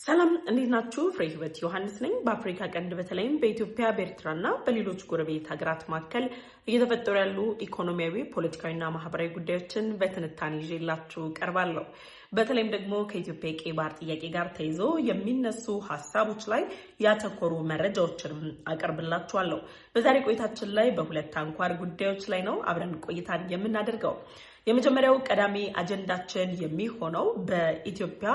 ሰላም እንዴት ናችሁ? ፍሬ ህይወት ዮሐንስ ነኝ። በአፍሪካ ቀንድ በተለይም በኢትዮጵያ በኤርትራና በሌሎች ጎረቤት ሀገራት መካከል እየተፈጠሩ ያሉ ኢኮኖሚያዊ፣ ፖለቲካዊና ማህበራዊ ጉዳዮችን በትንታኔ ይዤላችሁ ቀርባለሁ። በተለይም ደግሞ ከኢትዮጵያ የቀይ ባህር ጥያቄ ጋር ተይዞ የሚነሱ ሀሳቦች ላይ ያተኮሩ መረጃዎችንም አቀርብላችኋለሁ። በዛሬ ቆይታችን ላይ በሁለት አንኳር ጉዳዮች ላይ ነው አብረን ቆይታን የምናደርገው። የመጀመሪያው ቀዳሚ አጀንዳችን የሚሆነው በኢትዮጵያ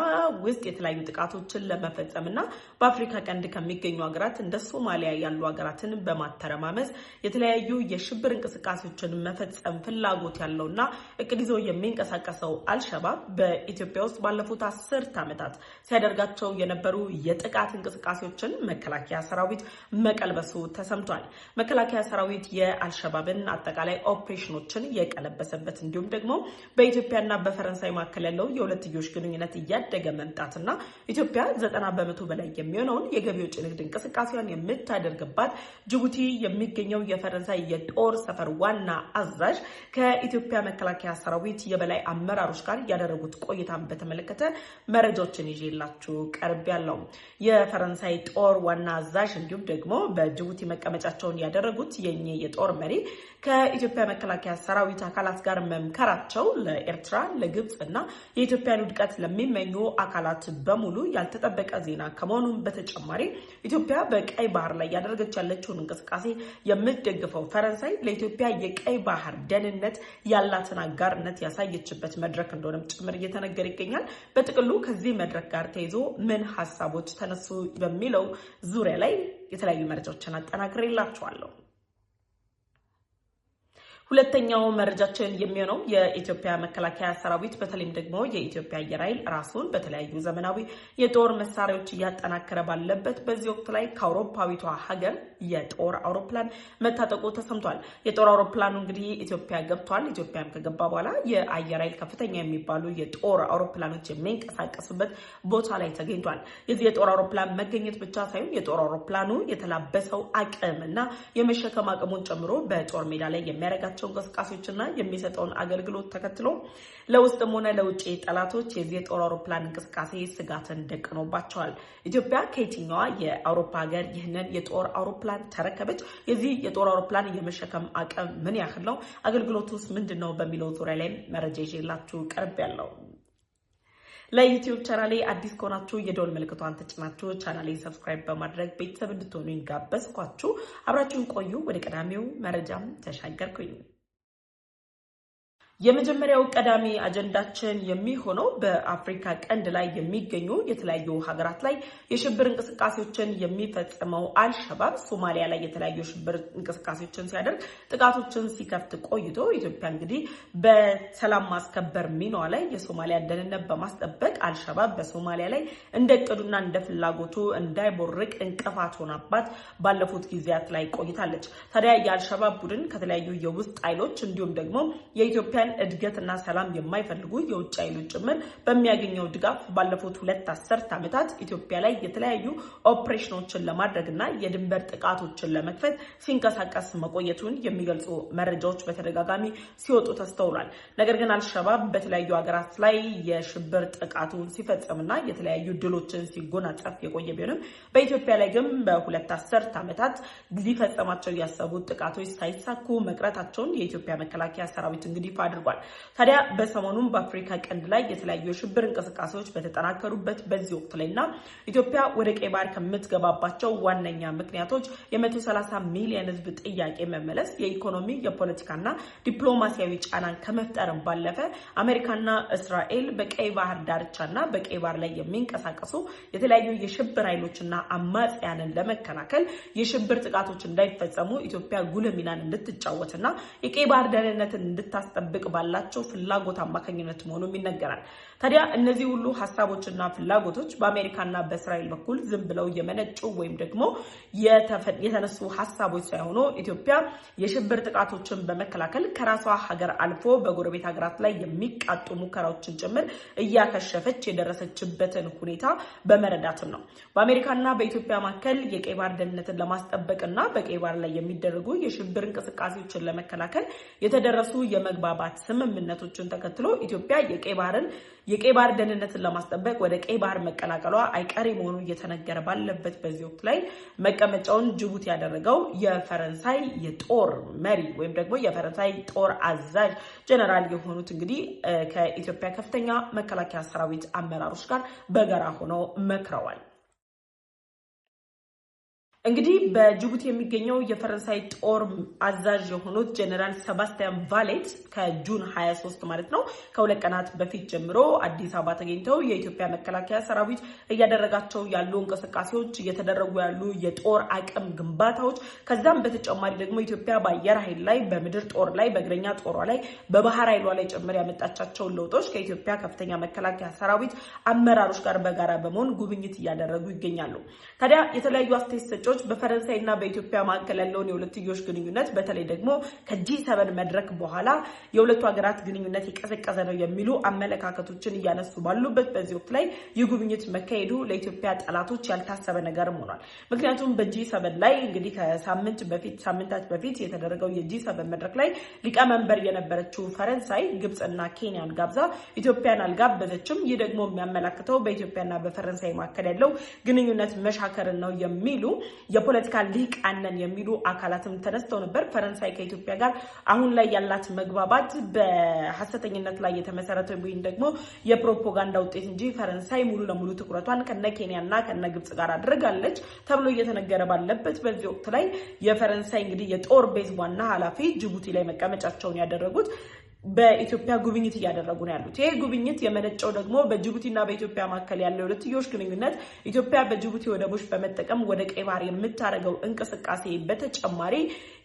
ውስጥ የተለያዩ ጥቃቶችን ለመፈጸምና በአፍሪካ ቀንድ ከሚገኙ ሀገራት እንደ ሶማሊያ ያሉ ሀገራትን በማተረማመስ የተለያዩ የሽብር እንቅስቃሴዎችን መፈጸም ፍላጎት ያለውና እቅድ ይዞ የሚንቀሳቀሰው አልሸባብ በኢትዮጵያ ውስጥ ባለፉት 10 ዓመታት ሲያደርጋቸው የነበሩ የጥቃት እንቅስቃሴዎችን መከላከያ ሰራዊት መቀልበሱ ተሰምቷል። መከላከያ ሰራዊት የአልሸባብን አጠቃላይ ኦፕሬሽኖችን የቀለበሰበት እንዲሁም ደግሞ በኢትዮጵያና በፈረንሳይ መካከል ያለው የሁለትዮሽ ግንኙነት እያደገ መምጣትና ኢትዮጵያ 90% በላይ የሚሆነውን የገቢ ወጪ ንግድ እንቅስቃሴዋን የምታደርግባት ጅቡቲ የሚገኘው የፈረንሳይ የጦር ሰፈር ዋና አዛዥ ከኢትዮጵያ መከላከያ ሰራዊት የበላይ አመራሮች ጋር ያደረጉት ቆይታን በተመለከተ መረጃዎችን ይዤላችሁ ቀርቤያለሁ። የፈረንሳይ ጦር ዋና አዛዥ እንዲሁም ደግሞ በጅቡቲ መቀመጫቸውን ያደረጉት የኚህ የጦር መሪ ከኢትዮጵያ መከላከያ ሰራዊት አካላት ጋር መምከራቸው ለኤርትራ፣ ለግብጽ እና የኢትዮጵያን ውድቀት ለሚመኙ አካላት በሙሉ ያልተጠበቀ ዜና ከመሆኑም በተጨማሪ ኢትዮጵያ በቀይ ባህር ላይ ያደረገች ያለችውን እንቅስቃሴ የምትደግፈው ፈረንሳይ ለኢትዮጵያ የቀይ ባህር ደህንነት ያላትን አጋርነት ያሳየችበት መድረክ እንደሆነም ጭምር እየተነገረ ይገኛል። በጥቅሉ ከዚህ መድረክ ጋር ተይዞ ምን ሀሳቦች ተነሱ በሚለው ዙሪያ ላይ የተለያዩ መረጃዎችን አጠናክሬላችኋለሁ። ሁለተኛው መረጃችን የሚሆነው የኢትዮጵያ መከላከያ ሰራዊት በተለይም ደግሞ የኢትዮጵያ አየር ኃይል ራሱን በተለያዩ ዘመናዊ የጦር መሳሪያዎች እያጠናከረ ባለበት በዚህ ወቅት ላይ ከአውሮፓዊቷ ሀገር የጦር አውሮፕላን መታጠቁ ተሰምቷል። የጦር አውሮፕላኑ እንግዲህ ኢትዮጵያ ገብቷል። ኢትዮጵያም ከገባ በኋላ የአየር ኃይል ከፍተኛ የሚባሉ የጦር አውሮፕላኖች የሚንቀሳቀሱበት ቦታ ላይ ተገኝቷል። የዚህ የጦር አውሮፕላን መገኘት ብቻ ሳይሆን የጦር አውሮፕላኑ የተላበሰው አቅም እና የመሸከም አቅሙን ጨምሮ በጦር ሜዳ ላይ የሚያደርጋቸው እንቅስቃሴዎችና የሚሰጠውን አገልግሎት ተከትሎ ለውስጥም ሆነ ለውጭ ጠላቶች የዚህ የጦር አውሮፕላን እንቅስቃሴ ስጋትን ደቅኖባቸዋል። ኢትዮጵያ ከየትኛዋ የአውሮፓ ሀገር ይህንን የጦር አውሮፕላን ተረከበች? የዚህ የጦር አውሮፕላን የመሸከም አቅም ምን ያህል ነው? አገልግሎቱስ ምንድነው? በሚለው ዙሪያ ላይ መረጃ ይዤላችሁ ቀርቤያለሁ። ለዩቲዩብ ቻናሌ አዲስ ከሆናችሁ የደወል ምልክቷን ተጭናችሁ ቻናሌን ሰብስክራይብ በማድረግ ቤተሰብ እንድትሆኑ ጋበዝኳችሁ። አብራችሁን ቆዩ። ወደ ቀዳሚው መረጃም ተሻገርኩኝ። የመጀመሪያው ቀዳሚ አጀንዳችን የሚሆነው በአፍሪካ ቀንድ ላይ የሚገኙ የተለያዩ ሀገራት ላይ የሽብር እንቅስቃሴዎችን የሚፈጽመው አልሸባብ ሶማሊያ ላይ የተለያዩ ሽብር እንቅስቃሴዎችን ሲያደርግ ጥቃቶችን ሲከፍት ቆይቶ ኢትዮጵያ እንግዲህ በሰላም ማስከበር ሚናዋ ላይ የሶማሊያ ደህንነት በማስጠበቅ አልሸባብ በሶማሊያ ላይ እንደ እቅዱና እንደ ፍላጎቱ እንዳይቦርቅ እንቅፋት ሆናባት ባለፉት ጊዜያት ላይ ቆይታለች። ታዲያ የአልሸባብ ቡድን ከተለያዩ የውስጥ ኃይሎች እንዲሁም ደግሞ የኢትዮጵያ እድገትና ሰላም የማይፈልጉ የውጭ ኃይሎች ጭምር በሚያገኘው ድጋፍ ባለፉት 2 አስርት ዓመታት ኢትዮጵያ ላይ የተለያዩ ኦፕሬሽኖችን ለማድረግና የድንበር ጥቃቶችን ለመክፈት ሲንቀሳቀስ መቆየቱን የሚገልጹ መረጃዎች በተደጋጋሚ ሲወጡ ተስተውሏል። ነገር ግን አልሸባብ በተለያዩ ሀገራት ላይ የሽብር ጥቃቱን ሲፈጽምና የተለያዩ ድሎችን ሲጎናጸፍ የቆየ ቢሆንም በኢትዮጵያ ላይ ግን በ2 አስርት ዓመታት ሊፈጸማቸው ያሰቡት ጥቃቶች ሳይሳኩ መቅረታቸውን የኢትዮጵያ መከላከያ ሰራዊት እንግዲህ አድርጓል። ታዲያ በሰሞኑም በአፍሪካ ቀንድ ላይ የተለያዩ የሽብር እንቅስቃሴዎች በተጠናከሩበት በዚህ ወቅት ላይና ኢትዮጵያ ወደ ቀይ ባህር ከምትገባባቸው ዋነኛ ምክንያቶች የ130 ሚሊዮን ሕዝብ ጥያቄ መመለስ የኢኮኖሚ የፖለቲካና ዲፕሎማሲያዊ ጫናን ከመፍጠርም ባለፈ አሜሪካና እስራኤል በቀይ ባህር ዳርቻና በቀይ ባህር ላይ የሚንቀሳቀሱ የተለያዩ የሽብር ኃይሎችና አማጽያንን ለመከላከል የሽብር ጥቃቶች እንዳይፈጸሙ ኢትዮጵያ ጉልህ ሚናን እንድትጫወትና የቀይ ባህር ደህንነትን እንድታስጠብቅ ባላቸው ፍላጎት አማካኝነት መሆኑም ይነገራል። ታዲያ እነዚህ ሁሉ ሐሳቦችና ፍላጎቶች በአሜሪካና በእስራኤል በኩል ዝም ብለው የመነጩ ወይም ደግሞ የተነሱ ሐሳቦች ሳይሆኑ ኢትዮጵያ የሽብር ጥቃቶችን በመከላከል ከራሷ ሀገር አልፎ በጎረቤት ሀገራት ላይ የሚቃጡ ሙከራዎችን ጭምር እያከሸፈች የደረሰችበትን ሁኔታ በመረዳትም ነው። በአሜሪካና በኢትዮጵያ መካከል የቀይ ባህር ደህንነትን ለማስጠበቅና በቀይ ባህር ላይ የሚደረጉ የሽብር እንቅስቃሴዎችን ለመከላከል የተደረሱ የመግባባት የመግባባት ስምምነቶችን ተከትሎ ኢትዮጵያ የቀይ ባህር ደህንነትን ለማስጠበቅ ወደ ቀይ ባህር መቀላቀሏ አይቀሬ መሆኑ እየተነገረ ባለበት በዚህ ወቅት ላይ መቀመጫውን ጅቡቲ ያደረገው የፈረንሳይ የጦር መሪ ወይም ደግሞ የፈረንሳይ ጦር አዛዥ ጀነራል የሆኑት እንግዲህ ከኢትዮጵያ ከፍተኛ መከላከያ ሰራዊት አመራሮች ጋር በጋራ ሆነው መክረዋል። እንግዲህ በጅቡቲ የሚገኘው የፈረንሳይ ጦር አዛዥ የሆኑት ጀነራል ሰባስቲያን ቫሌት ከጁን 23 ማለት ነው ከሁለት ቀናት በፊት ጀምሮ አዲስ አበባ ተገኝተው የኢትዮጵያ መከላከያ ሰራዊት እያደረጋቸው ያሉ እንቅስቃሴዎች እየተደረጉ ያሉ የጦር አቅም ግንባታዎች ከዛም በተጨማሪ ደግሞ ኢትዮጵያ በአየር ኃይል ላይ በምድር ጦር ላይ በእግረኛ ጦሯ ላይ በባህር ኃይሏ ላይ ጭምር ያመጣቻቸው ለውጦች ከኢትዮጵያ ከፍተኛ መከላከያ ሰራዊት አመራሮች ጋር በጋራ በመሆን ጉብኝት እያደረጉ ይገኛሉ። ታዲያ የተለያዩ አስተያየት ሰጪዎች በፈረንሳይና በኢትዮጵያ መካከል ያለውን የሁለትዮሽ ግንኙነት በተለይ ደግሞ ከጂ7 መድረክ በኋላ የሁለቱ ሀገራት ግንኙነት የቀዘቀዘ ነው የሚሉ አመለካከቶችን እያነሱ ባሉበት በዚህ ወቅት ላይ የጉብኝት መካሄዱ ለኢትዮጵያ ጠላቶች ያልታሰበ ነገርም ሆኗል። ምክንያቱም በጂ7 ላይ እንግዲህ ሳምንታት በፊት የተደረገው የጂ7 መድረክ ላይ ሊቀመንበር የነበረችው ፈረንሳይ ግብጽና ኬንያን ጋብዛ ኢትዮጵያን አልጋበዘችም። ይህ ደግሞ የሚያመላክተው በኢትዮጵያና በፈረንሳይ መካከል ያለው ግንኙነት መሻከርን ነው የሚሉ የፖለቲካ ሊቃነን የሚሉ አካላትም ተነስተው ነበር። ፈረንሳይ ከኢትዮጵያ ጋር አሁን ላይ ያላት መግባባት በሐሰተኝነት ላይ የተመሰረተ ወይም ደግሞ የፕሮፓጋንዳ ውጤት እንጂ ፈረንሳይ ሙሉ ለሙሉ ትኩረቷን ከነኬንያና ከነግብጽ ጋር አድርጋለች ተብሎ እየተነገረ ባለበት በዚህ ወቅት ላይ የፈረንሳይ እንግዲህ የጦር ቤዝ ዋና ኃላፊ ጅቡቲ ላይ መቀመጫቸውን ያደረጉት በኢትዮጵያ ጉብኝት እያደረጉ ነው ያሉት። ይሄ ጉብኝት የመነጨው ደግሞ በጅቡቲና በኢትዮጵያ መካከል ያለው የሁለትዮሽ ግንኙነት ኢትዮጵያ በጅቡቲ ወደቦች በመጠቀም ወደ ቀይ ባህር የምታደርገው እንቅስቃሴ በተጨማሪ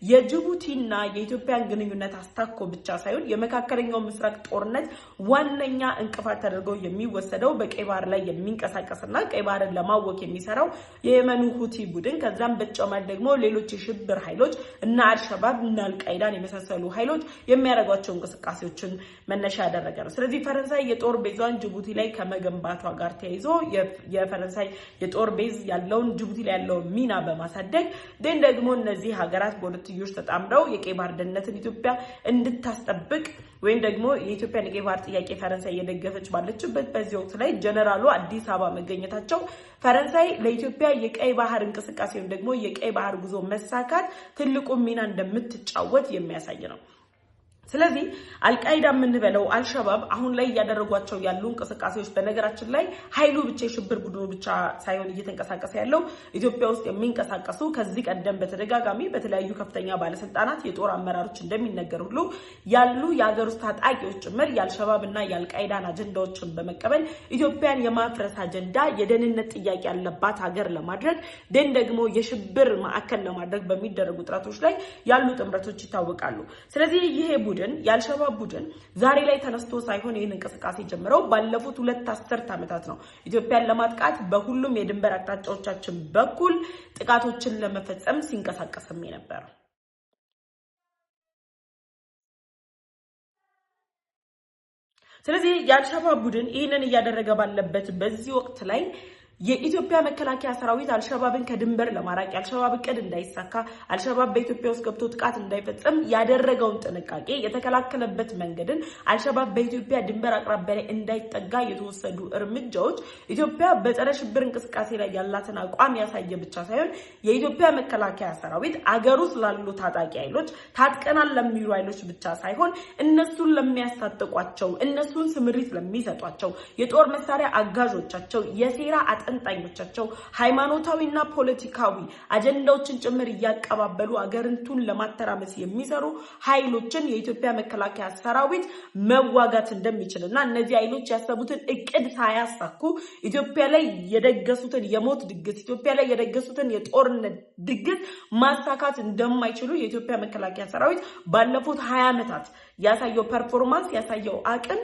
የጅቡቲና የኢትዮጵያን ግንኙነት አስታኮ ብቻ ሳይሆን የመካከለኛው ምስራቅ ጦርነት ዋነኛ እንቅፋት ተደርገው የሚወሰደው በቀይ ባህር ላይ የሚንቀሳቀስና ቀይ ባህርን ለማወክ የሚሰራው የየመኑ ሁቲ ቡድን ከዛም በተጨማሪ ደግሞ ሌሎች የሽብር ኃይሎች እና አልሸባብ እና አልቃይዳን የመሳሰሉ ኃይሎች የሚያደርጓቸው እንቅስቃሴዎችን መነሻ ያደረገ ነው። ስለዚህ ፈረንሳይ የጦር ቤዟን ጅቡቲ ላይ ከመገንባቷ ጋር ተያይዞ የፈረንሳይ የጦር ቤዝ ያለውን ጅቡቲ ላይ ያለውን ሚና በማሳደግ ደግሞ እነዚህ ሀገራት በሁለትዮሽ ተጣምረው የቀይ ባህር ደህንነትን ኢትዮጵያ እንድታስጠብቅ ወይም ደግሞ የኢትዮጵያን የቀይ ባህር ጥያቄ ፈረንሳይ እየደገፈች ባለችበት በዚህ ወቅት ላይ ጀነራሉ አዲስ አበባ መገኘታቸው ፈረንሳይ ለኢትዮጵያ የቀይ ባህር እንቅስቃሴ ወይም ደግሞ የቀይ ባህር ጉዞ መሳካት ትልቁ ሚና እንደምትጫወት የሚያሳይ ነው። ስለዚህ አልቃይዳ የምንበለው አልሸባብ አሁን ላይ ያደረጓቸው ያሉ እንቅስቃሴዎች በነገራችን ላይ ኃይሉ ብቻ የሽብር ቡድኑ ብቻ ሳይሆን እየተንቀሳቀሰ ያለው ኢትዮጵያ ውስጥ የሚንቀሳቀሱ ከዚህ ቀደም በተደጋጋሚ በተለያዩ ከፍተኛ ባለስልጣናት የጦር አመራሮች እንደሚነገሩ ሁሉ ያሉ የሀገር ውስጥ ታጣቂዎች ጭምር የአልሸባብና የአልቃይዳን አጀንዳዎችን በመቀበል ኢትዮጵያን የማፍረስ አጀንዳ የደህንነት ጥያቄ ያለባት ሀገር ለማድረግ ደግሞ የሽብር ማዕከል ለማድረግ በሚደረጉ ጥረቶች ላይ ያሉ ጥምረቶች ይታወቃሉ። ስለዚህ ይሄ የአልሸባብ ቡድን ዛሬ ላይ ተነስቶ ሳይሆን ይህን እንቅስቃሴ ጀምረው ባለፉት 2 አስርት ዓመታት ነው ኢትዮጵያን ለማጥቃት በሁሉም የድንበር አቅጣጫዎቻችን በኩል ጥቃቶችን ለመፈጸም ሲንቀሳቀስም ነበር። ስለዚህ የአልሸባብ ቡድን ይህንን እያደረገ ባለበት በዚህ ወቅት ላይ የኢትዮጵያ መከላከያ ሰራዊት አልሸባብን ከድንበር ለማራቅ አልሸባብ እቅድ እንዳይሳካ አልሸባብ በኢትዮጵያ ውስጥ ገብቶ ጥቃት እንዳይፈጽም ያደረገውን ጥንቃቄ የተከላከለበት መንገድን አልሸባብ በኢትዮጵያ ድንበር አቅራቢያ ላይ እንዳይጠጋ የተወሰዱ እርምጃዎች ኢትዮጵያ በጸረ ሽብር እንቅስቃሴ ላይ ያላትን አቋም ያሳየ ብቻ ሳይሆን የኢትዮጵያ መከላከያ ሰራዊት አገሩ ስላሉ ታጣቂ ኃይሎች ታጥቀናል ለሚሉ ኃይሎች ብቻ ሳይሆን እነሱን ለሚያስታጥቋቸው እነሱን ስምሪት ለሚሰጧቸው የጦር መሳሪያ አጋዦቻቸው የሴራ አጠንጣኞቻቸው ሃይማኖታዊና ፖለቲካዊ አጀንዳዎችን ጭምር እያቀባበሉ አገርንቱን ለማተራመስ የሚሰሩ ኃይሎችን የኢትዮጵያ መከላከያ ሰራዊት መዋጋት እንደሚችልና እነዚህ ኃይሎች ያሰቡትን እቅድ ሳያሳኩ ኢትዮጵያ ላይ የደገሱትን የሞት ድግስ ኢትዮጵያ ላይ የደገሱትን የጦርነት ድግስ ማሳካት እንደማይችሉ የኢትዮጵያ መከላከያ ሰራዊት ባለፉት 20 ዓመታት ያሳየው ፐርፎርማንስ ያሳየው አቅም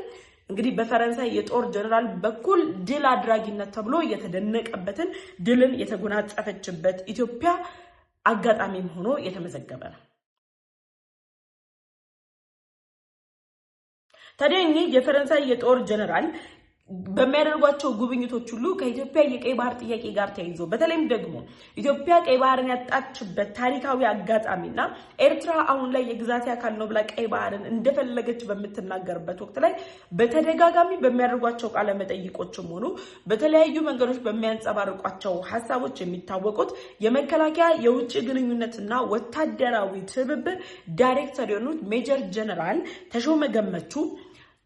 እንግዲህ በፈረንሳይ የጦር ጀነራል በኩል ድል አድራጊነት ተብሎ የተደነቀበትን ድልን የተጎናጸፈችበት ኢትዮጵያ አጋጣሚም ሆኖ የተመዘገበ ነው። ታዲያ የፈረንሳይ የጦር ጀነራል በሚያደርጓቸው ጉብኝቶች ሁሉ ከኢትዮጵያ የቀይ ባህር ጥያቄ ጋር ተያይዞ በተለይም ደግሞ ኢትዮጵያ ቀይ ባህርን ያጣችበት ታሪካዊ አጋጣሚና ኤርትራ አሁን ላይ የግዛት አካል ነው ብላ ቀይ ባህርን እንደፈለገች በምትናገርበት ወቅት ላይ በተደጋጋሚ በሚያደርጓቸው ቃለ መጠይቆችም ሆኑ በተለያዩ መንገዶች በሚያንጸባርቋቸው ሐሳቦች የሚታወቁት የመከላከያ የውጭ ግንኙነትና ወታደራዊ ትብብር ዳይሬክተር የሆኑት ሜጀር ጀነራል ተሾመ ገመቹ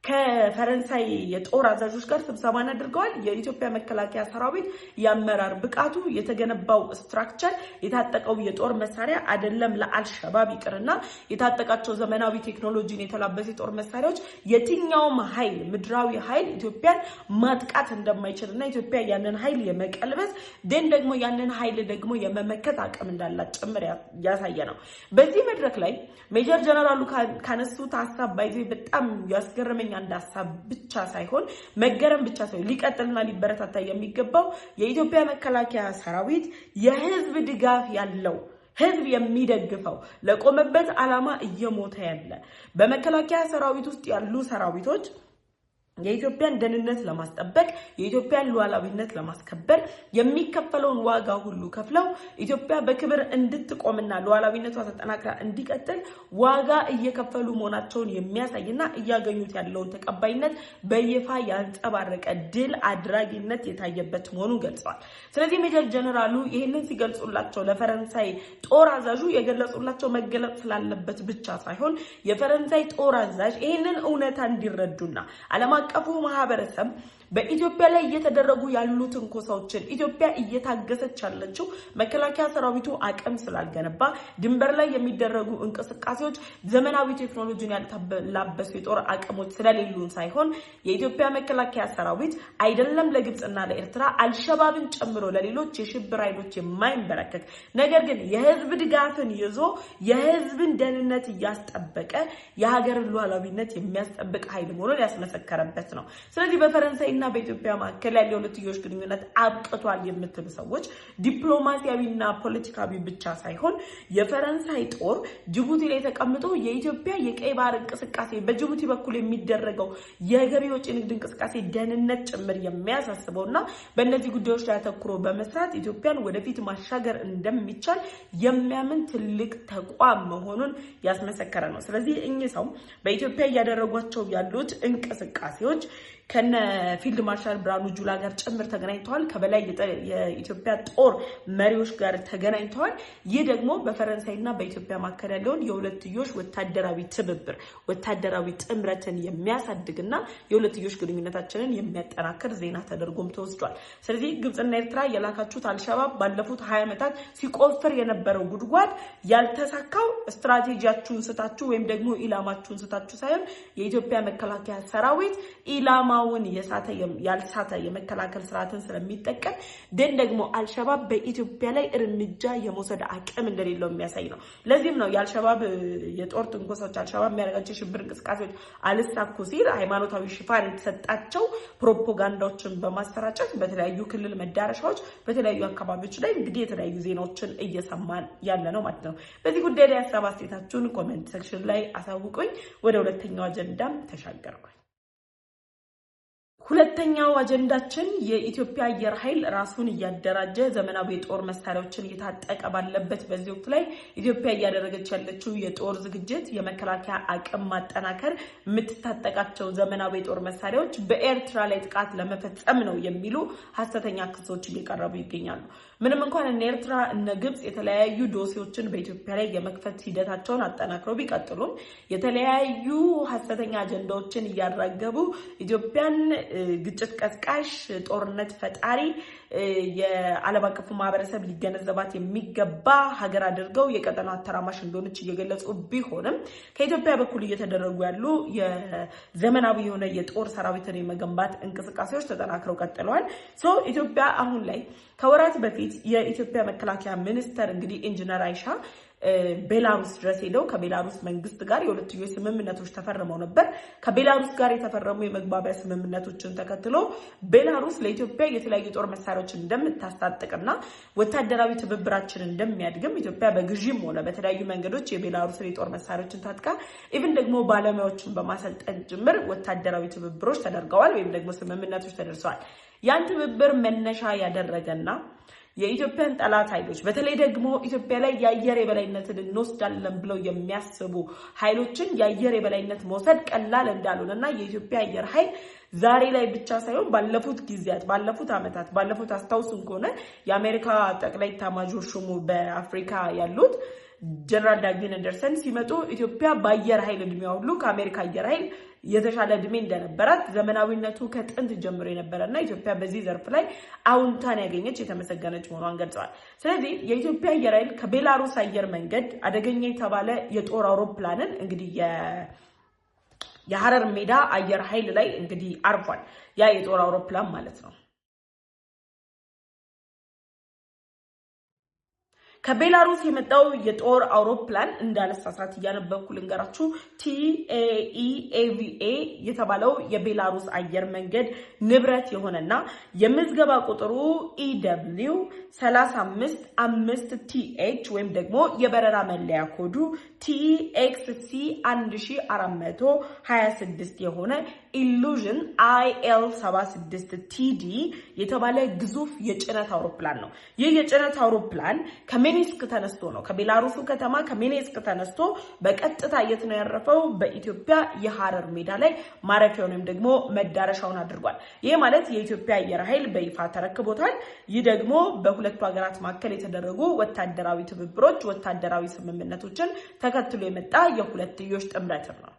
ከፈረንሳይ የጦር አዛዦች ጋር ስብሰባን አድርገዋል። የኢትዮጵያ መከላከያ ሰራዊት የአመራር ብቃቱ የተገነባው ስትራክቸር የታጠቀው የጦር መሳሪያ አይደለም ለአልሸባብ ይቅርና የታጠቃቸው ዘመናዊ ቴክኖሎጂን የተላበሰ የጦር መሳሪያዎች የትኛውም ኃይል ምድራዊ ኃይል ኢትዮጵያን ማጥቃት እንደማይችልና ኢትዮጵያ ያንን ኃይል የመቀልበስ ደግሞ ያንን ኃይል ደግሞ የመመከት አቅም እንዳላት ጭምር ያሳየ ነው። በዚህ መድረክ ላይ ሜጀር ጀነራሉ ካነሱት ሐሳብ ባይዘ በጣም ያስገረመኝ አንድ ሐሳብ ብቻ ሳይሆን መገረም ብቻ ሳይሆን ሊቀጥልና ሊበረታታ የሚገባው የኢትዮጵያ መከላከያ ሰራዊት የህዝብ ድጋፍ ያለው ህዝብ የሚደግፈው ለቆመበት ዓላማ እየሞተ ያለ በመከላከያ ሰራዊት ውስጥ ያሉ ሰራዊቶች የኢትዮጵያን ደህንነት ለማስጠበቅ የኢትዮጵያን ሉዓላዊነት ለማስከበር የሚከፈለውን ዋጋ ሁሉ ከፍለው ኢትዮጵያ በክብር እንድትቆምና ሉዓላዊነቷ ተጠናክራ እንዲቀጥል ዋጋ እየከፈሉ መሆናቸውን የሚያሳይና እያገኙት ያለውን ተቀባይነት በይፋ ያንጸባረቀ ድል አድራጊነት የታየበት መሆኑን ገልጸዋል። ስለዚህ ሜጀር ጀነራሉ ይህንን ሲገልጹላቸው ለፈረንሳይ ጦር አዛዡ የገለጹላቸው መገለጽ ስላለበት ብቻ ሳይሆን የፈረንሳይ ጦር አዛዥ ይህንን እውነታ እንዲረዱና ዓለም አቀፉ ማህበረሰብ በኢትዮጵያ ላይ እየተደረጉ ያሉ ትንኮሳዎችን ኢትዮጵያ እየታገሰች ያለችው መከላከያ ሰራዊቱ አቅም ስላልገነባ ድንበር ላይ የሚደረጉ እንቅስቃሴዎች ዘመናዊ ቴክኖሎጂን ያልተላበሱ የጦር አቅሞች ስለሌሉን ሳይሆን የኢትዮጵያ መከላከያ ሰራዊት አይደለም ለግብጽና ለኤርትራ አልሸባብን ጨምሮ ለሌሎች የሽብር ኃይሎች የማይንበረከክ ነገር ግን የህዝብ ድጋፍን ይዞ የህዝብን ደህንነት እያስጠበቀ የሀገርን ሉዓላዊነት የሚያስጠብቅ ኃይል መሆኑን ያስመሰከረበት ነው። ስለዚህ በፈረንሳይ እና በኢትዮጵያ መካከል ያለው የሁለትዮሽ ግንኙነት አብቅቷል የምትሉ ሰዎች ዲፕሎማሲያዊና ፖለቲካዊ ብቻ ሳይሆን የፈረንሳይ ጦር ጅቡቲ ላይ ተቀምጦ የኢትዮጵያ የቀይ ባህር እንቅስቃሴ በጅቡቲ በኩል የሚደረገው የገቢዎች ንግድ እንቅስቃሴ ደህንነት ጭምር የሚያሳስበውና በእነዚህ ጉዳዮች ላይ አተኩሮ በመስራት ኢትዮጵያን ወደፊት ማሻገር እንደሚቻል የሚያምን ትልቅ ተቋም መሆኑን ያስመሰከረ ነው። ስለዚህ እኚህ ሰው በኢትዮጵያ እያደረጓቸው ያሉት እንቅስቃሴዎች ከነ ፊልድ ማርሻል ብርሃኑ ጁላ ጋር ጭምር ተገናኝተዋል። ከበላይ የኢትዮጵያ ጦር መሪዎች ጋር ተገናኝተዋል። ይህ ደግሞ በፈረንሳይና በኢትዮጵያ መካከል ያለውን የሁለትዮሽ ወታደራዊ ትብብር ወታደራዊ ጥምረትን የሚያሳድግና የሁለትዮሽ ግንኙነታችንን የሚያጠናክር ዜና ተደርጎም ተወስዷል። ስለዚህ ግብጽና ኤርትራ የላካችሁት አልሸባብ ባለፉት 20 ዓመታት ሲቆፍር የነበረው ጉድጓድ ያልተሳካው ስትራቴጂያችሁን ስታችሁ ወይም ደግሞ ኢላማችሁን ስታችሁ ሳይሆን የኢትዮጵያ መከላከያ ሰራዊት ኢላማ ያልሳተ የመከላከል ስርዓትን ስለሚጠቀም ደግሞ አልሸባብ በኢትዮጵያ ላይ እርምጃ የመውሰድ አቅም እንደሌለው የሚያሳይ ነው። ለዚህም ነው የአልሸባብ የጦር ትንኮሳዎች አልሸባብ የሚያደርጋቸው የሽብር እንቅስቃሴዎች አልሳኩ ሲል ሃይማኖታዊ ሽፋን የተሰጣቸው ፕሮፓጋንዳዎችን በማሰራጨት በተለያዩ ክልል መዳረሻዎች በተለያዩ አካባቢዎች ላይ እንግዲህ የተለያዩ ዜናዎችን እየሰማን ያለ ነው ማለት ነው። በዚህ ጉዳይ ላይ ሀሳብ አስተያየታችሁን ኮሜንት ሴክሽን ላይ አሳውቁኝ። ወደ ሁለተኛው አጀንዳም ተሻገርኩኝ። ሁለተኛው አጀንዳችን የኢትዮጵያ አየር ኃይል ራሱን እያደራጀ ዘመናዊ የጦር መሳሪያዎችን እየታጠቀ ባለበት በዚህ ወቅት ላይ ኢትዮጵያ እያደረገች ያለችው የጦር ዝግጅት የመከላከያ አቅም ማጠናከር የምትታጠቃቸው ዘመናዊ የጦር መሳሪያዎች በኤርትራ ላይ ጥቃት ለመፈጸም ነው የሚሉ ሐሰተኛ ክሶች እየቀረቡ ይገኛሉ። ምንም እንኳን ኤርትራ እና ግብጽ የተለያዩ ዶሴዎችን በኢትዮጵያ ላይ የመክፈት ሂደታቸውን አጠናክረው ቢቀጥሉም የተለያዩ ሐሰተኛ አጀንዳዎችን እያራገቡ ኢትዮጵያን ግጭት ቀስቃሽ ጦርነት ፈጣሪ የዓለም አቀፉ ማህበረሰብ ሊገነዘባት የሚገባ ሀገር አድርገው የቀጠናው አተራማሽ እንደሆነች እየገለጹ ቢሆንም ከኢትዮጵያ በኩል እየተደረጉ ያሉ የዘመናዊ የሆነ የጦር ሰራዊትን የመገንባት እንቅስቃሴዎች ተጠናክረው ቀጥለዋል። ኢትዮጵያ አሁን ላይ ከወራት በፊት የኢትዮጵያ መከላከያ ሚኒስተር እንግዲህ ኢንጂነር አይሻ ቤላሩስ ድረስ ሄደው ከቤላሩስ መንግስት ጋር የሁለትዮሽ ስምምነቶች ተፈርመው ነበር። ከቤላሩስ ጋር የተፈረሙ የመግባቢያ ስምምነቶችን ተከትሎ ቤላሩስ ለኢትዮጵያ የተለያዩ ጦር መሳሪያዎችን እንደምታስታጥቅና ወታደራዊ ትብብራችን እንደሚያድግም ኢትዮጵያ በግዢም ሆነ በተለያዩ መንገዶች የቤላሩስ የጦር መሳሪያዎችን ታጥቃ ኢቭን ደግሞ ባለሙያዎችን በማሰልጠን ጭምር ወታደራዊ ትብብሮች ተደርገዋል ወይም ደግሞ ስምምነቶች ተደርሰዋል። ያን ትብብር መነሻ ያደረገና የኢትዮጵያን ጠላት ኃይሎች በተለይ ደግሞ ኢትዮጵያ ላይ የአየር የበላይነትን እንወስዳለን ብለው የሚያስቡ ኃይሎችን የአየር የበላይነት መውሰድ ቀላል እንዳልሆነና የኢትዮጵያ አየር ኃይል ዛሬ ላይ ብቻ ሳይሆን ባለፉት ጊዜያት ባለፉት ዓመታት ባለፉት አስታውሱን ከሆነ የአሜሪካ ጠቅላይ ኤታማዦር ሹሙ በአፍሪካ ያሉት ጀነራል ዳግዊን አንደርሰን ሲመጡ ኢትዮጵያ በአየር ኃይል እድሜዋ ሁሉ ከአሜሪካ አየር ኃይል የተሻለ እድሜ እንደነበራት ዘመናዊነቱ ከጥንት ጀምሮ የነበረና ኢትዮጵያ በዚህ ዘርፍ ላይ አውንታን ያገኘች የተመሰገነች መሆኗን ገልጸዋል። ስለዚህ የኢትዮጵያ አየር ኃይል ከቤላሩስ አየር መንገድ አደገኛ የተባለ የጦር አውሮፕላንን እንግዲህ የሐረር ሜዳ አየር ኃይል ላይ እንግዲህ አርፏል። ያ የጦር አውሮፕላን ማለት ነው። ከቤላሩስ የመጣው የጦር አውሮፕላን እንዳለሳሳት እያነበብኩ ልንገራችሁ TAEAVA የተባለው የቤላሩስ አየር መንገድ ንብረት የሆነና የምዝገባ ቁጥሩ EW 355TH ወይም ደግሞ የበረራ መለያ ኮዱ TXC 1426 የሆነ ኢሉዥን IL-76TD የተባለ ግዙፍ የጭነት አውሮፕላን ነው። ይህ የጭነት አውሮፕላን ከሚኒስክ ተነስቶ ነው ከቤላሩሱ ከተማ ከሚኒስክ ተነስቶ በቀጥታ የት ነው ያረፈው? በኢትዮጵያ የሐረር ሜዳ ላይ ማረፊያውን ወይም ደግሞ መዳረሻውን አድርጓል። ይሄ ማለት የኢትዮጵያ አየር ኃይል በይፋ ተረክቦታል። ይህ ደግሞ በሁለቱ ሀገራት መካከል የተደረጉ ወታደራዊ ትብብሮች ወታደራዊ ስምምነቶችን ተከትሎ የመጣ የሁለትዮሽ ጥምረት ነው።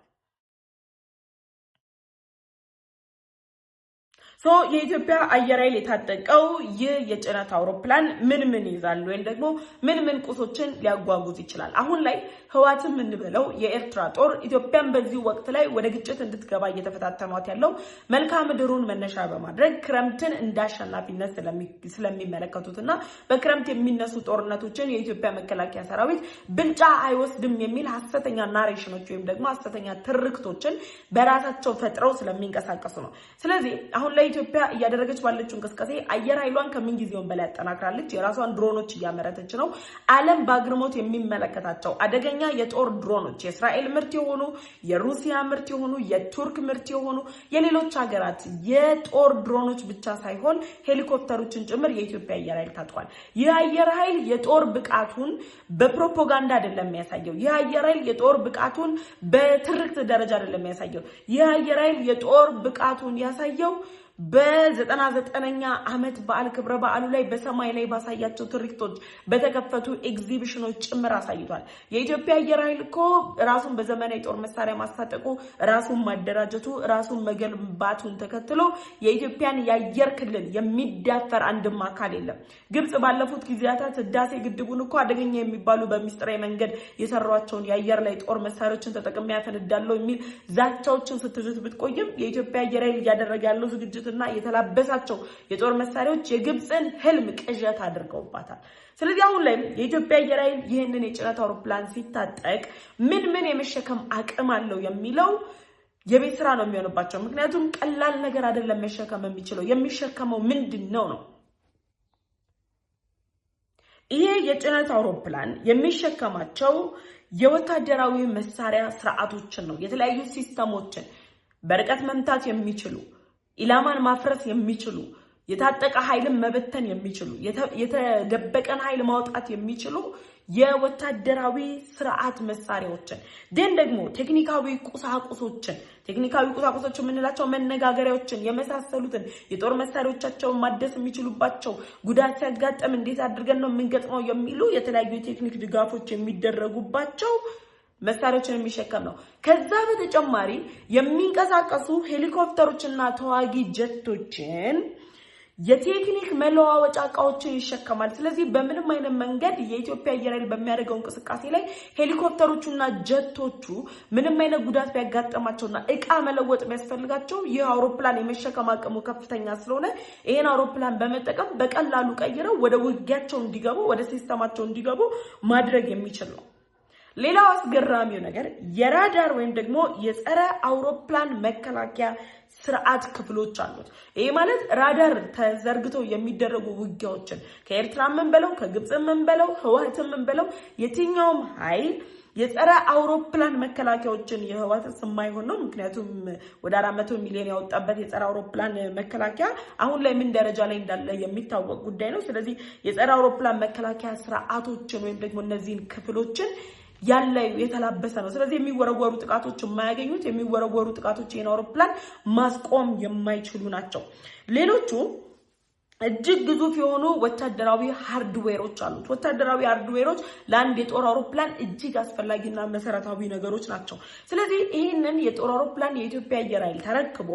የኢትዮጵያ አየር ኃይል የታጠቀው ይህ የጭነት አውሮፕላን ምን ይዛል ወይም ደግሞ ምን ቁሶችን ሊያጓጉዝ ይችላል? አሁን ላይ ህዋትም እንበለው የኤርትራ ጦር ኢትዮጵያን በዚህ ወቅት ላይ ወደ ግጭት እንድትገባ እየተፈታተኗት ያለው መልክዓ ምድሩን መነሻ በማድረግ ክረምትን እንዳሸናፊነት ስለሚመለከቱትና በክረምት የሚነሱ ጦርነቶችን የኢትዮጵያ መከላከያ ሰራዊት ብልጫ አይወስድም የሚል ሐሰተኛ ናሬሽኖች ወይም ደግሞ ሐሰተኛ ትርክቶችን በራሳቸው ፈጥረው ስለሚንቀሳቀሱ ነው። ስለዚህ አሁን ላይ ኢትዮጵያ እያደረገች ባለችው እንቅስቃሴ አየር ኃይሏን ከምን ጊዜውም በላይ አጠናክራለች። የራሷን ድሮኖች እያመረተች ነው። ዓለም በአግርሞት የሚመለከታቸው አደገኛ የጦር ድሮኖች የእስራኤል ምርት የሆኑ የሩሲያ ምርት የሆኑ የቱርክ ምርት የሆኑ የሌሎች ሀገራት የጦር ድሮኖች ብቻ ሳይሆን ሄሊኮፕተሮችን ጭምር የኢትዮጵያ አየር ኃይል ታጥቋል። ይህ አየር ኃይል የጦር ብቃቱን በፕሮፓጋንዳ አይደለም የሚያሳየው። ይህ አየር ኃይል የጦር ብቃቱን በትርክት ደረጃ አይደለም የሚያሳየው። ይህ አየር ኃይል የጦር ብቃቱን ያሳየው በ99ኛ ዓመት በዓል ክብረ በዓሉ ላይ በሰማይ ላይ ባሳያቸው ትርክቶች በተከፈቱ ኤግዚቢሽኖች ጭምር አሳይቷል። የኢትዮጵያ አየር ኃይል እኮ ራሱን በዘመናዊ ጦር መሳሪያ ማስታጠቁ ራሱን ማደራጀቱ ራሱን መገንባቱን ተከትሎ የኢትዮጵያን የአየር ክልል የሚዳፈር አንድም አካል የለም። ግብጽ ባለፉት ጊዜያት ህዳሴ ግድቡን እኮ አደገኛ የሚባሉ በሚስጥራዊ መንገድ የሰሯቸውን የአየር ላይ ጦር መሳሪያዎችን ተጠቅሜ ያፈነዳለው የሚል ዛቻዎችን ስትዝት ብትቆይም የኢትዮጵያ አየር ኃይል እያደረገ ያለው ዝግጅት እና የተላበሳቸው የጦር መሳሪያዎች የግብጽን ህልም ቅዠት አድርገውባታል። ስለዚህ አሁን ላይ የኢትዮጵያ አየር ኃይል ይህንን የጭነት አውሮፕላን ሲታጠቅ ምን የመሸከም አቅም አለው የሚለው የቤት ስራ ነው የሚሆንባቸው። ምክንያቱም ቀላል ነገር አይደለም መሸከም የሚችለው። የሚሸከመው ምንድነው ነው? ይሄ የጭነት አውሮፕላን የሚሸከማቸው የወታደራዊ መሳሪያ ስርዓቶችን ነው። የተለያዩ ሲስተሞችን በርቀት መምታት የሚችሉ ኢላማን ማፍረስ የሚችሉ የታጠቀ ኃይልን መበተን የሚችሉ የተደበቀን ኃይል ማውጣት የሚችሉ የወታደራዊ ስርዓት መሳሪያዎችን ደግሞ ቴክኒካዊ ቁሳቁሶችን የምንላቸው መነጋገሪያዎችን የመሳሰሉትን የጦር መሳሪያዎቻቸውን ማደስ የሚችሉባቸው ጉዳት ሲያጋጥም እንዴት አድርገን ነው የምንገጥመው የሚሉ የተለያዩ ቴክኒክ ድጋፎች የሚደረጉባቸው መሳሪያዎችን የሚሸከም ነው። ከዛ በተጨማሪ የሚንቀሳቀሱ ሄሊኮፕተሮችና ተዋጊ ጀቶችን የቴክኒክ መለዋወጫ እቃዎችን ይሸከማል። ስለዚህ በምንም አይነት መንገድ የኢትዮጵያ አየር ኃይል በሚያደርገው እንቅስቃሴ ላይ ሄሊኮፕተሮቹና ጀቶቹ ምንም አይነት ጉዳት ቢያጋጥማቸውና እቃ መለወጥ ቢያስፈልጋቸው ይህ አውሮፕላን የመሸከም አቅሙ ከፍተኛ ስለሆነ ይሄን አውሮፕላን በመጠቀም በቀላሉ ቀይረው ወደ ውጊያቸው እንዲገቡ ወደ ሲስተማቸው እንዲገቡ ማድረግ የሚችል ነው። ሌላው አስገራሚው ነገር የራዳር ወይም ደግሞ የጸረ አውሮፕላን መከላከያ ስርዓት ክፍሎች አሉት። ይሄ ማለት ራዳር ተዘርግቶ የሚደረጉ ውጊያዎችን ከኤርትራ መንበለው ከግብጽ መንበለው ህወሓት መንበለው የትኛውም ኃይል የጸረ አውሮፕላን መከላከያዎችን የህወሓት የማይሆን ነው። ምክንያቱም ወደ 400 ሚሊዮን ያወጣበት የጸረ አውሮፕላን መከላከያ አሁን ላይ ምን ደረጃ ላይ እንዳለ የሚታወቅ ጉዳይ ነው። ስለዚህ የጸረ አውሮፕላን መከላከያ ስርዓቶችን ወይም ደግሞ እነዚህን ክፍሎችን ያለ የተላበሰ ነው። ስለዚህ የሚወረወሩ ጥቃቶች የማያገኙት የሚወረወሩ ጥቃቶች የን አውሮፕላን ማስቆም የማይችሉ ናቸው። ሌሎቹ እጅግ ግዙፍ የሆኑ ወታደራዊ ሃርድዌሮች አሉት። ወታደራዊ ሃርድዌሮች ለአንድ የጦር አውሮፕላን እጅግ አስፈላጊና መሰረታዊ ነገሮች ናቸው። ስለዚህ ይህንን የጦር አውሮፕላን የኢትዮጵያ አየር ኃይል ተረክቦ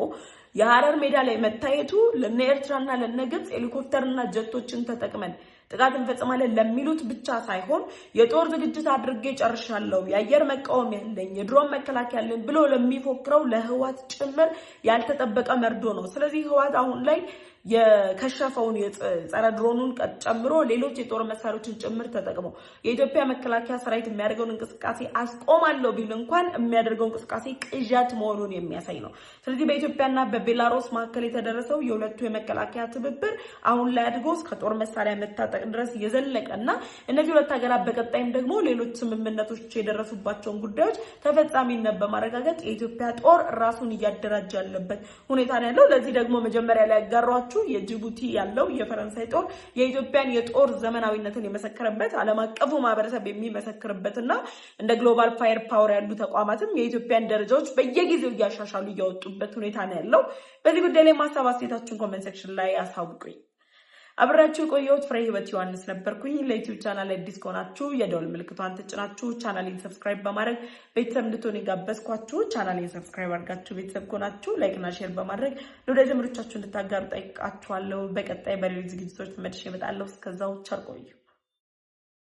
የሐረር ሜዳ ላይ መታየቱ ለነ ኤርትራና ለነ ግብጽ ሄሊኮፕተርና ጀቶችን ተጠቅመን ጥቃት እንፈጽማለን ለሚሉት ብቻ ሳይሆን የጦር ዝግጅት አድርጌ ጨርሻለሁ፣ የአየር መቃወም ያለኝ፣ የድሮን መከላከያ ያለኝ ብሎ ለሚፎክረው ለህወሓት ጭምር ያልተጠበቀ መርዶ ነው። ስለዚህ ህወሓት አሁን ላይ የከሸፈውን የጸረ ድሮኑን ጨምሮ ሌሎች የጦር መሳሪያዎችን ጭምር ተጠቅሞ የኢትዮጵያ መከላከያ ሰራዊት የሚያደርገውን እንቅስቃሴ አስቆማለሁ ቢል እንኳን የሚያደርገው እንቅስቃሴ ቅዠት መሆኑን የሚያሳይ ነው። ስለዚህ በኢትዮጵያና በቤላሩስ መካከል የተደረሰው የሁለቱ የመከላከያ ትብብር አሁን ላይ አድጎ እስከ ጦር መሳሪያ መታጠቅ ድረስ የዘለቀና እነዚህ ሁለት ሀገራት በቀጣይም ደግሞ ሌሎች ስምምነቶች የደረሱባቸውን ጉዳዮች ተፈጻሚነት በማረጋገጥ የኢትዮጵያ ጦር ራሱን እያደራጀ ያለበት ሁኔታ ነው ያለው። ለዚህ ደግሞ መጀመሪያ ላይ ያጋሯቸው የጅቡቲ ያለው የፈረንሳይ ጦር የኢትዮጵያን የጦር ዘመናዊነትን የመሰከረበት ዓለም አቀፉ ማህበረሰብ የሚመሰክርበትና እንደ ግሎባል ፋየር ፓወር ያሉ ተቋማትም የኢትዮጵያን ደረጃዎች በየጊዜው እያሻሻሉ እያወጡበት ሁኔታ ነው ያለው። በዚህ ጉዳይ ላይ ማሳብ አስተያየታችሁን ኮሜንት ሴክሽን ላይ አሳውቁኝ። አብራችሁ ቆየሁት። ፍሬ ህይወት ዮሐንስ ነበርኩኝ። ለዩቲዩብ ቻናል አዲስ ከሆናችሁ የደወል ምልክቷን ተጭናችሁ ቻናሌን ሰብስክራይብ በማድረግ ቤተሰብ እንድትሆኑ ጋበዝኳችሁ። ቻናሌን ሰብስክራይብ አድርጋችሁ ቤተሰብ ከሆናችሁ ላይክ እና ሼር በማድረግ ለወዳጅ ዘመዶቻችሁ እንድታጋሩ ጠይቃችኋለሁ። በቀጣይ በሌሎች ዝግጅቶች ተመልሼ እመጣለሁ። እስከዛው ቸር ቆዩ።